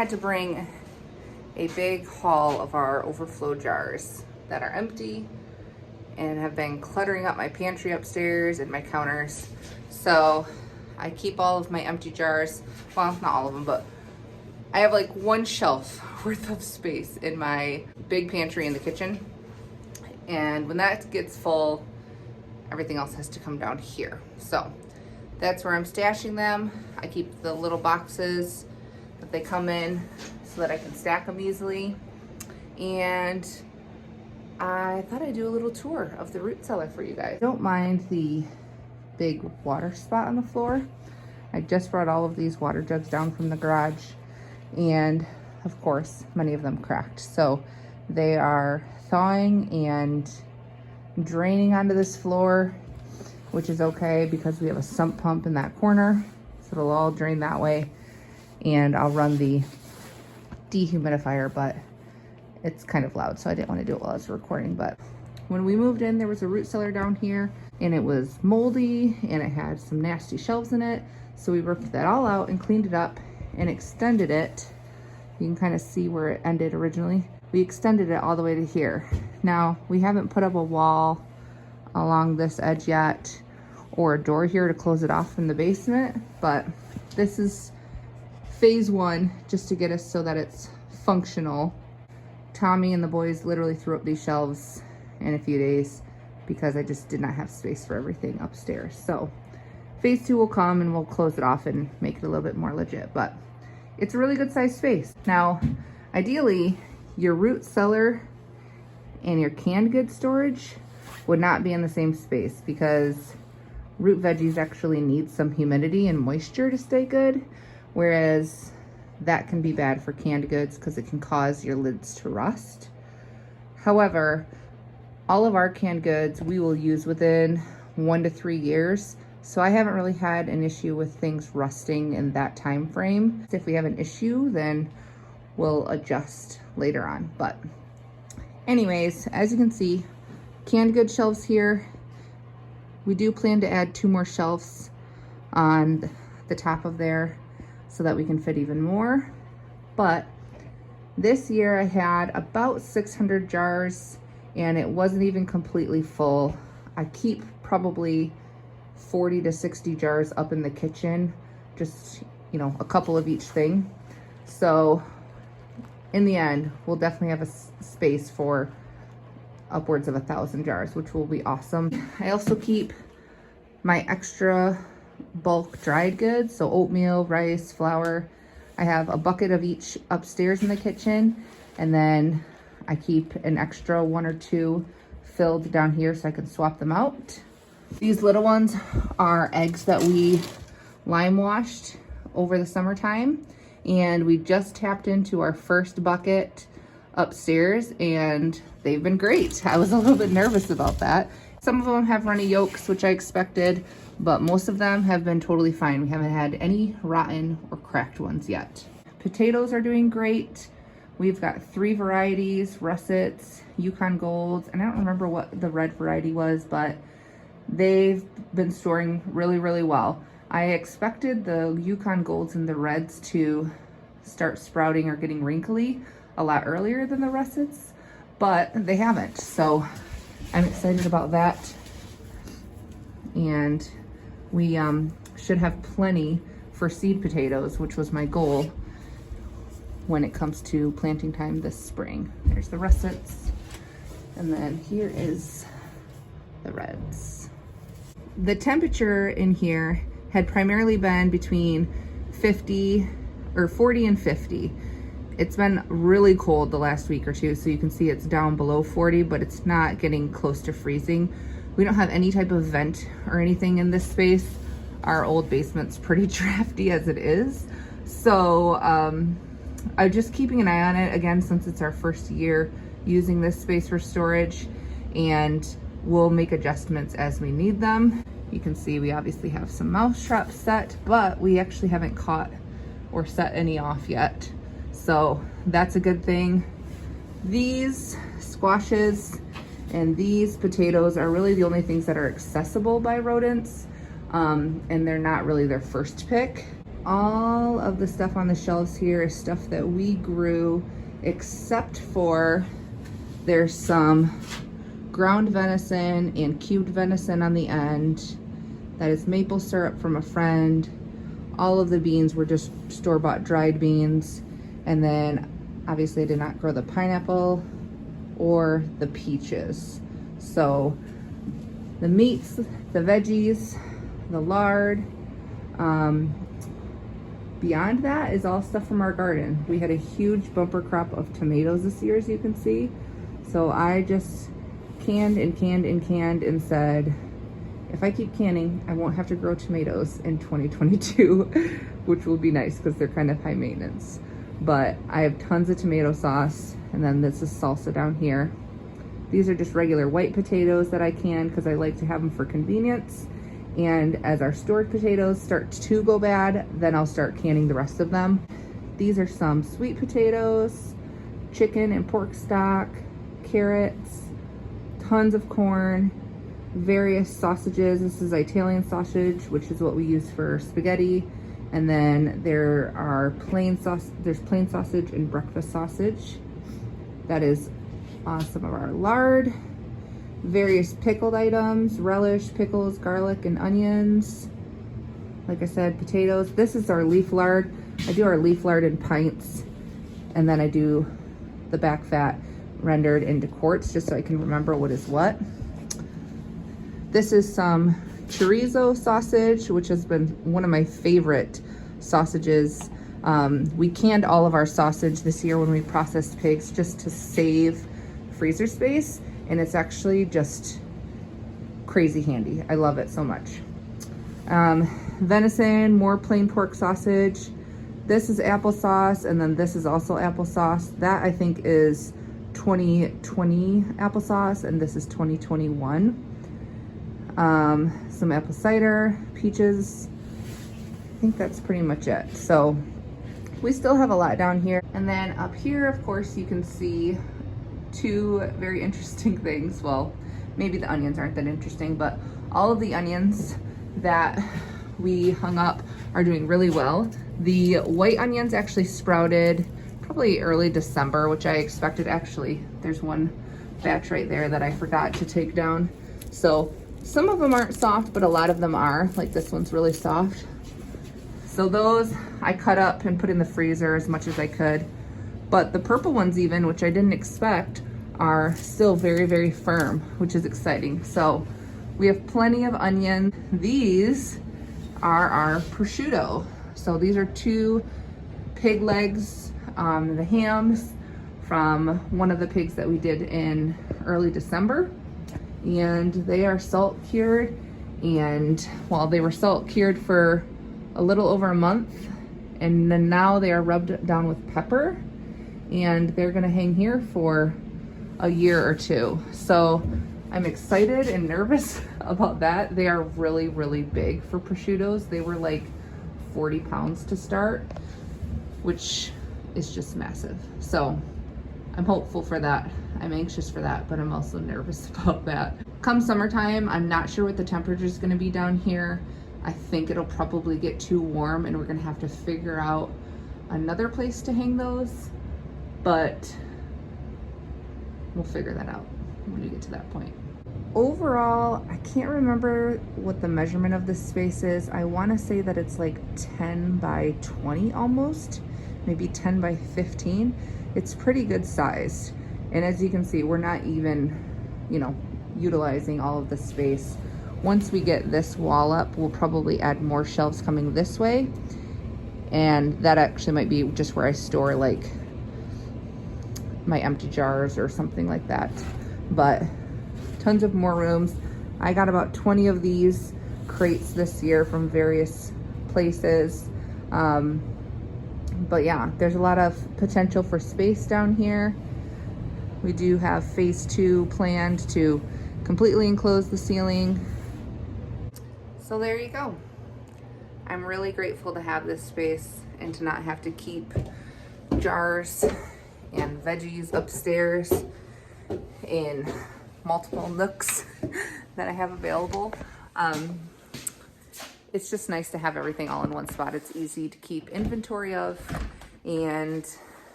had to bring a big haul of our overflow jars that are empty and have been cluttering up my pantry upstairs and my counters. So I keep all of my empty jars. Well, not all of them, but I have like one shelf worth of space in my big pantry in the kitchen. And when that gets full, everything else has to come down here. So that's where I'm stashing them. I keep the little boxes that they come in so that I can stack them easily. And I thought I'd do a little tour of the root cellar for you guys. Don't mind the big water spot on the floor. I just brought all of these water jugs down from the garage, and of course many of them cracked. So they are thawing and draining onto this floor, which is okay because we have a sump pump in that corner, so it'll all drain that way. And I'll run the dehumidifier, but it's kind of loud, so I didn't want to do it while I was recording. But when we moved in, there was a root cellar down here, and it was moldy and it had some nasty shelves in it. So we ripped that all out and cleaned it up and extended it. You can kind of see where it ended originally. We extended it all the way to here. Now, we haven't put up a wall along this edge yet or a door here to close it off from the basement, but this is phase one, just to get us so that it's functional. Tommy and the boys literally threw up these shelves in a few days because I just did not have space for everything upstairs. So phase two will come and we'll close it off and make it a little bit more legit, but it's a really good sized space. Now, ideally, your root cellar and your canned goods storage would not be in the same space because root veggies actually need some humidity and moisture to stay good, whereas that can be bad for canned goods because it can cause your lids to rust. However, all of our canned goods we will use within 1 to 3 years. So I haven't really had an issue with things rusting in that time frame. If we have an issue, then we'll adjust later on. But anyways, as you can see, canned goods shelves here. We do plan to add 2 more shelves on the top of there so that we can fit even more. But this year I had about 600 jars and it wasn't even completely full. I keep probably 40 to 60 jars up in the kitchen, just, you know, a couple of each thing. So in the end, we'll definitely have a space for upwards of 1,000 jars, which will be awesome. I also keep my extra bulk dried goods, so oatmeal, rice, flour. I have a bucket of each upstairs in the kitchen, and then I keep an extra 1 or 2 filled down here so I can swap them out. These little ones are eggs that we lime washed over the summertime, and we just tapped into our first bucket upstairs and they've been great. I was a little bit nervous about that. Some of them have runny yolks, which I expected, but most of them have been totally fine. We haven't had any rotten or cracked ones yet. Potatoes are doing great. We've got 3 varieties, russets, Yukon Golds, and I don't remember what the red variety was, but they've been storing really, really well. I expected the Yukon Golds and the reds to start sprouting or getting wrinkly a lot earlier than the russets, but they haven't. So I'm excited about that. And we should have plenty for seed potatoes, which was my goal when it comes to planting time this spring. There's the russets, and then here is the reds. The temperature in here had primarily been between 40 and 50. It's been really cold the last week or two, so you can see it's down below 40, but it's not getting close to freezing. We don't have any type of vent or anything in this space. Our old basement's pretty drafty as it is. So I'm just keeping an eye on it, again, since it's our first year using this space for storage, and we'll make adjustments as we need them. You can see we obviously have some mouse traps set, but we actually haven't caught or set any off yet. So that's a good thing. These squashes and these potatoes are really the only things that are accessible by rodents, and they're not really their first pick. All of the stuff on the shelves here is stuff that we grew, except for there's some ground venison and cubed venison on the end. That is maple syrup from a friend. All of the beans were just store-bought dried beans. And then obviously I did not grow the pineapple or the peaches. So the meats, the veggies, the lard, beyond that is all stuff from our garden. We had a huge bumper crop of tomatoes this year, as you can see. So I just canned and canned and canned and said, if I keep canning, I won't have to grow tomatoes in 2022, which will be nice because they're kind of high maintenance. But I have tons of tomato sauce, and then this is salsa down here. These are just regular white potatoes that I can because I like to have them for convenience. And as our stored potatoes start to go bad, then I'll start canning the rest of them. These are some sweet potatoes, chicken and pork stock, carrots, tons of corn, various sausages. This is Italian sausage, which is what we use for spaghetti. And then there are there's plain sausage and breakfast sausage. That is some of our lard, various pickled items, relish, pickles, garlic, and onions. Like I said, potatoes. This is our leaf lard. I do our leaf lard in pints, and then I do the back fat rendered into quarts just so I can remember what is what. This is some chorizo sausage, which has been one of my favorite sausages. We canned all of our sausage this year when we processed pigs just to save freezer space, and it's actually just crazy handy. I love it so much. Venison, more plain pork sausage. This is applesauce, and then this is also applesauce. That I think is 2020 applesauce, and this is 2021. Some apple cider, peaches. I think that's pretty much it. So we still have a lot down here. And then up here, of course, you can see two very interesting things. Well, maybe the onions aren't that interesting, but all of the onions that we hung up are doing really well. The white onions actually sprouted probably early December, which I expected. Actually, there's one batch right there that I forgot to take down. So some of them aren't soft, but a lot of them are. Like this one's really soft. So those I cut up and put in the freezer as much as I could. But the purple ones even, which I didn't expect, are still very, very firm, which is exciting. So we have plenty of onion. These are our prosciutto. So these are 2 pig legs, the hams from one of the pigs that we did in early December. And they are salt cured, and well, they were salt cured for a little over a month, and then now they are rubbed down with pepper, and they're gonna hang here for a year or 2. So I'm excited and nervous about that. They are really, really big for prosciuttos. They were like 40 pounds to start, which is just massive. So I'm hopeful for that. I'm anxious for that, but I'm also nervous about that. Come summertime, I'm not sure what the temperature is going to be down here. I think it'll probably get too warm, and we're going to have to figure out another place to hang those, but we'll figure that out when we get to that point. Overall, I can't remember what the measurement of this space is. I want to say that it's like 10 by 20 almost, maybe 10 by 15. It's pretty good sized. And as you can see, we're not even, utilizing all of the space. Once we get this wall up, we'll probably add more shelves coming this way. And that actually might be just where I store like my empty jars or something like that. But tons of more rooms. I got about 20 of these crates this year from various places. But yeah, there's a lot of potential for space down here. We do have phase 2 planned to completely enclose the ceiling. So there you go. I'm really grateful to have this space and to not have to keep jars and veggies upstairs in multiple nooks that I have available. it's just nice to have everything all in one spot. It's easy to keep inventory of, and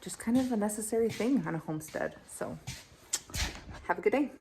just kind of a necessary thing on a homestead. So have a good day.